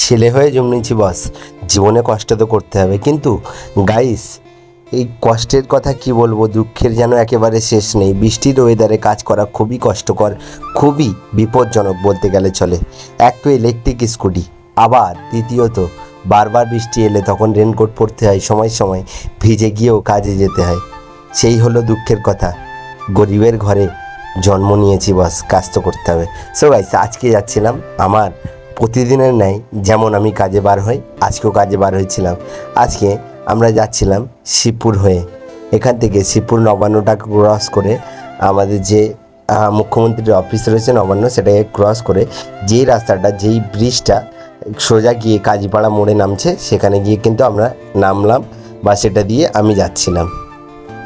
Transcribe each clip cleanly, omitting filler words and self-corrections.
ছেলে হয়ে জন্মেছি বস, জীবনে কষ্ট তো করতে হবে। কিন্তু গাইস, এই কষ্টের কথা কি বলবো, দুঃখের যেন একেবারে শেষ নেই। বৃষ্টির ওয়েদারে কাজ করা খুবই কষ্টকর, খুবই বিপজ্জনক বলতে গেলে চলে। এক তো ইলেকট্রিক স্কুটি, আবার দ্বিতীয়ত বারবার বৃষ্টি এলে তখন রেনকোট পরতে হয়, সময় সময় ভিজে গিয়েও কাজে যেতে হয়। সেই হলো দুঃখের কথা। গরিবের ঘরে জন্ম নিয়েছি বস, কাজ তো করতে হবে। সো গাইস, আজকে যাচ্ছিলাম আমার প্রতিদিনের ন্যায়, যেমন আমি কাজে বার হই, আজকেও কাজে বার হয়েছিলাম। আজকে আমরা যাচ্ছিলাম শিবপুর হয়ে। এখান থেকে শিবপুর নবান্নটা ক্রস করে আমাদের যে মুখ্যমন্ত্রীর অফিস রয়েছে নবান্ন, সেটাকে ক্রস করে যেই রাস্তাটা, যেই ব্রিজটা সোজা গিয়ে কাজীপাড়া মোড়ে নামছে, সেখানে গিয়ে কিন্তু আমরা নামলাম, বা সেটা দিয়ে আমি যাচ্ছিলাম।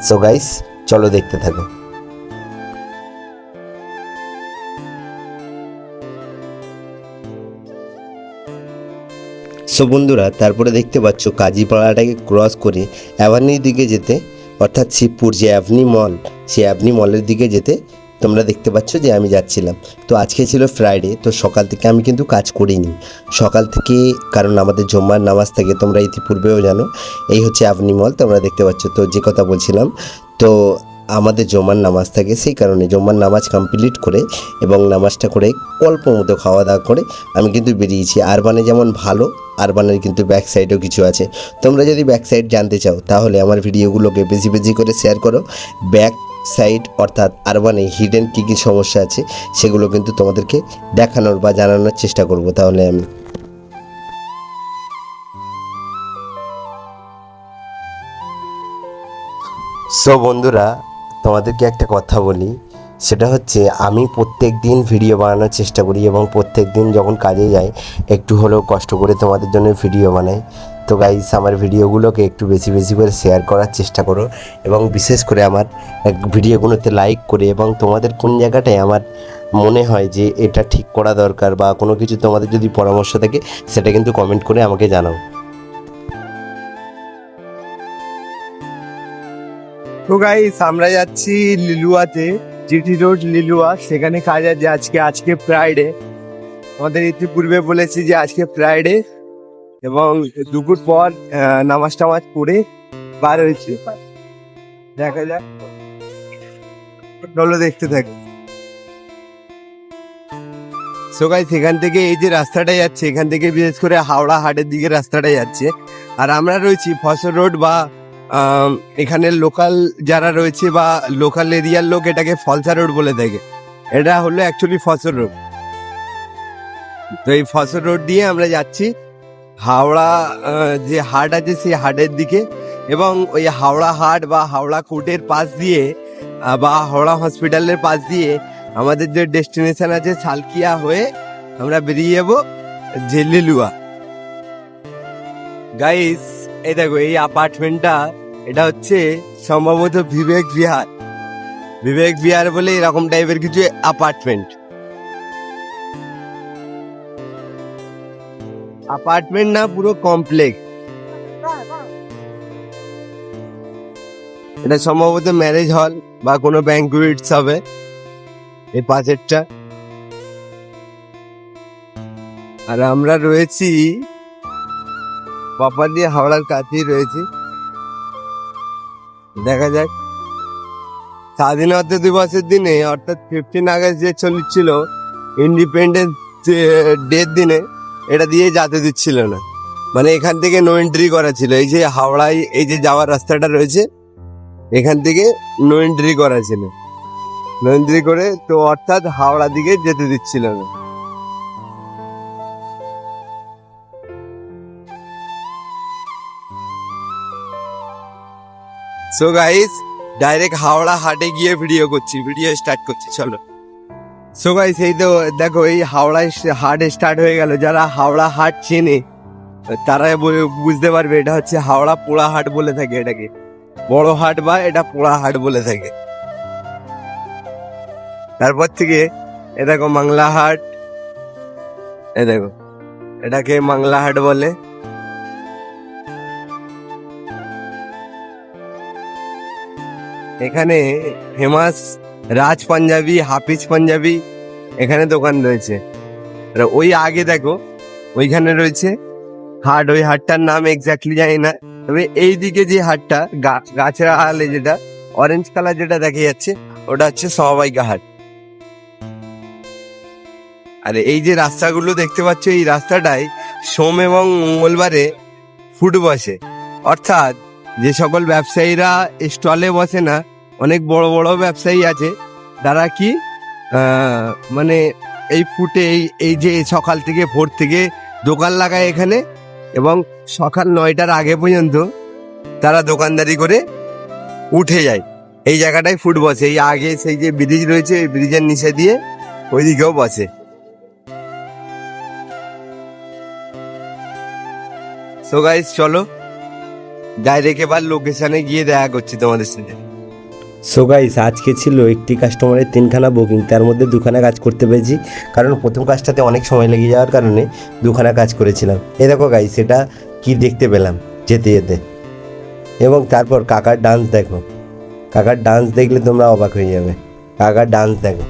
সো গাইস, চলো দেখতে থাকো। সো বন্ধুরা, তারপরে দেখতে পাচ্ছ কাজীপাড়াটাকে ক্রস করে অ্যাভানির দিকে যেতে, অর্থাৎ শিবপুর যে অ্যাভনি মল, সেই অ্যাভনি মলের দিকে যেতে তোমরা দেখতে পাচ্ছ যে আমি যাচ্ছিলাম। তো আজকে ছিল ফ্রাইডে, তো সকাল থেকে আমি কিন্তু কাজ করিনি সকাল থেকে, কারণ আমাদের জুম্মার নামাজ থাকে, তোমরা ইতিপূর্বেও জানো। এই হচ্ছে অ্যাভনি মল, তোমরা দেখতে পাচ্ছ। তো যে কথা বলছিলাম, তো আমাদের জুম্মার নামাজ থাকে, সেই কারণে জুম্মার নামাজ কমপ্লিট করে এবং নামাজটা করে অল্প মতো খাওয়া দাওয়া করে আমি কিন্তু বেরিয়েছি। আরবানে যেমন ভালো, আরবানের কিন্তু ব্যাক সাইডেও কিছু আছে। তোমরা যদি ব্যাক সাইড জানতে চাও তাহলে আমার ভিডিওগুলোকে বেশি বেশি করে শেয়ার করো। ব্যাক সাইড অর্থাৎ আরবানে হিডেন কী কী সমস্যা আছে সেগুলো কিন্তু তোমাদেরকে দেখানোর বা জানানোর চেষ্টা করব। তাহলে আমি বন্ধুরা, তোমাদেরকে একটা কথা বলি, সেটা হচ্ছে আমি প্রত্যেক দিন ভিডিও বানানোর চেষ্টা করি এবং প্রত্যেক দিন যখন কাজে যাই একটু হলেও কষ্ট করে তোমাদের জন্য ভিডিও বানাই। তো গাইস, আমার ভিডিওগুলোকে একটু বেশি বেশি করে শেয়ার করার চেষ্টা করো এবং বিশেষ করে আমার ভিডিওগুলোতে লাইক করে, এবং তোমাদের কোন জায়গাটায় আমার মনে হয় যে এটা ঠিক করা দরকার বা কোনো কিছু তোমাদের যদি পরামর্শ থাকে সেটা কিন্তু কমেন্ট করে আমাকে জানাও। তো গাইস, আমরা যাচ্ছি লিলুয়াতে, জিটি রোড লিলুয়া। সেখানে কাজ আছে আজকে। আজকে ফ্রাইডে, আমাদের ইতিপূর্বে বলেছি যে আজকে ফ্রাইডে, এবং দুপুর পর নামাজ টামাজ পড়ে বার হয়েছে। দেখা যাক, চলো দেখতে থাকি। সো গাইস, এখান থেকে এই যে রাস্তাটা যাচ্ছে, এখান থেকে বিশেষ করে হাওড়া হাটের দিকে রাস্তাটা যাচ্ছে। আর আমরা রয়েছি ফসল রোড, বা এখানে লোকাল যারা রয়েছে বা লোকাল এরিয়ার লোক এটাকে ফলসা রোড বলে থাকে। এটা হলো অ্যাকচুয়ালি ফসল রোড। তো এই ফসল রোড দিয়ে আমরা যাচ্ছি হাওড়া যে হাট আছে সেই হাটের দিকে, এবং ওই হাওড়া হাট বা হাওড়া কোর্টের পাশ দিয়ে বা হাওড়া হসপিটালের পাশ দিয়ে আমাদের যে ডেস্টিনেশন আছে সালকিয়া হয়ে আমরা বেরিয়ে যাবো লিলুয়া। গাইস, এই দেখো এই অ্যাপার্টমেন্টটা, এটা হচ্ছে সম্ভবত বিবেক বিহার। বিবেক বিহার বলে এরকম টাইপের কিছু অ্যাপার্টমেন্ট না, পুরো কমপ্লেক্স। এটা সম্ভবত ম্যারেজ হল বা কোনো ব্যাংকুয়েটস হবে এই পাশেরটা। আর আমরা রয়েছি দিয়ে হাওড়ার কাছেই রয়েছি। দেখা যাক, স্বাধীনতা দিবসের দিনে অর্থাৎ 15 আগস্ট যে চলছিল, ইন্ডিপেন্ডেন্স ডের দিনে এটা দিয়ে যেতে দিচ্ছিল না। মানে এখান থেকে নো এন্ট্রি করা ছিল। এই যে হাওড়ায় এই যে যাওয়ার রাস্তাটা রয়েছে, এখান থেকে নো এন্ট্রি করা ছিল। নো এন্ট্রি করে তো অর্থাৎ হাওড়া দিকে যেতে দিচ্ছিল না। সো গাইস, ডাইরেক্ট হাওড়া হাটে গিয়ে ভিডিও স্টার্ট করছি, চলো। সো গাইস, এই তো দেখো এই হাওড়া হাট স্টার্ট হয়ে গেল। যারা হাওড়া হাট চেনে তারা বুঝতে পারবে, এটা হচ্ছে হাওড়া পোড়া হাট বলে থাকে এটাকে। বড় হাট বা এটা পোড়া হাট বলে থাকে। তারপর থেকে এ দেখো মাংলা হাট, এ দেখো এটাকে মাংলা হাট বলে। এখানে ফেমাস রাজ পাঞ্জাবি, হাফিজ পাঞ্জাবি এখানে দোকান রয়েছে। ওই আগে দেখো ওইখানে রয়েছে হাট, ওই হাটটার নাম এক্স্যাক্টলি জানি না, তবে এইদিকে যে হাটটা গাছের আলে যেটা অরেঞ্জ কালার যেটা দেখা যাচ্ছে ওটা হচ্ছে সমবায়িকা হাট। আর এই যে রাস্তাগুলো দেখতে পাচ্ছ, এই রাস্তাটায় সোম এবং মঙ্গলবারে ফুড বসে, অর্থাৎ যে সকল ব্যবসায়ীরা স্টলে বসে না, অনেক বড় বড় ব্যবসায়ী আছে তারা কি মানে এই ফুটে এই যে সকাল থেকে ভোর থেকে দোকান লাগায় এখানে, এবং সকাল 9টার আগে পর্যন্ত তারা দোকানদারি করে উঠে যায়। এই জায়গাটায় ফুড বসে, এই আগে সেই যে ব্রিজ রয়েছে ওই ব্রিজের নিচে দিয়ে ওইদিকেও বসে। সো গাইস চলো ডাইরেক্ট এবার লোকেশনে গিয়ে দেখা করছি তোমাদের সাথে। সো গাইস আজকে ছিল একটি কাস্টমারের 3খানা বুকিং, তার মধ্যে 2খানা কাজ করতে পেরেছি, কারণ প্রথম কাজটাতে অনেক সময় লেগে যাওয়ার কারণে 2খানা কাজ করেছিলাম। এই দেখো গাইস এটা কি দেখতে পেলাম যেতে যেতে, এবং তারপর কাকার ডান্স দেখো, কাকার ডান্স দেখলে তোমরা অবাক হয়ে যাবে। কাকার ডান্স দেখো।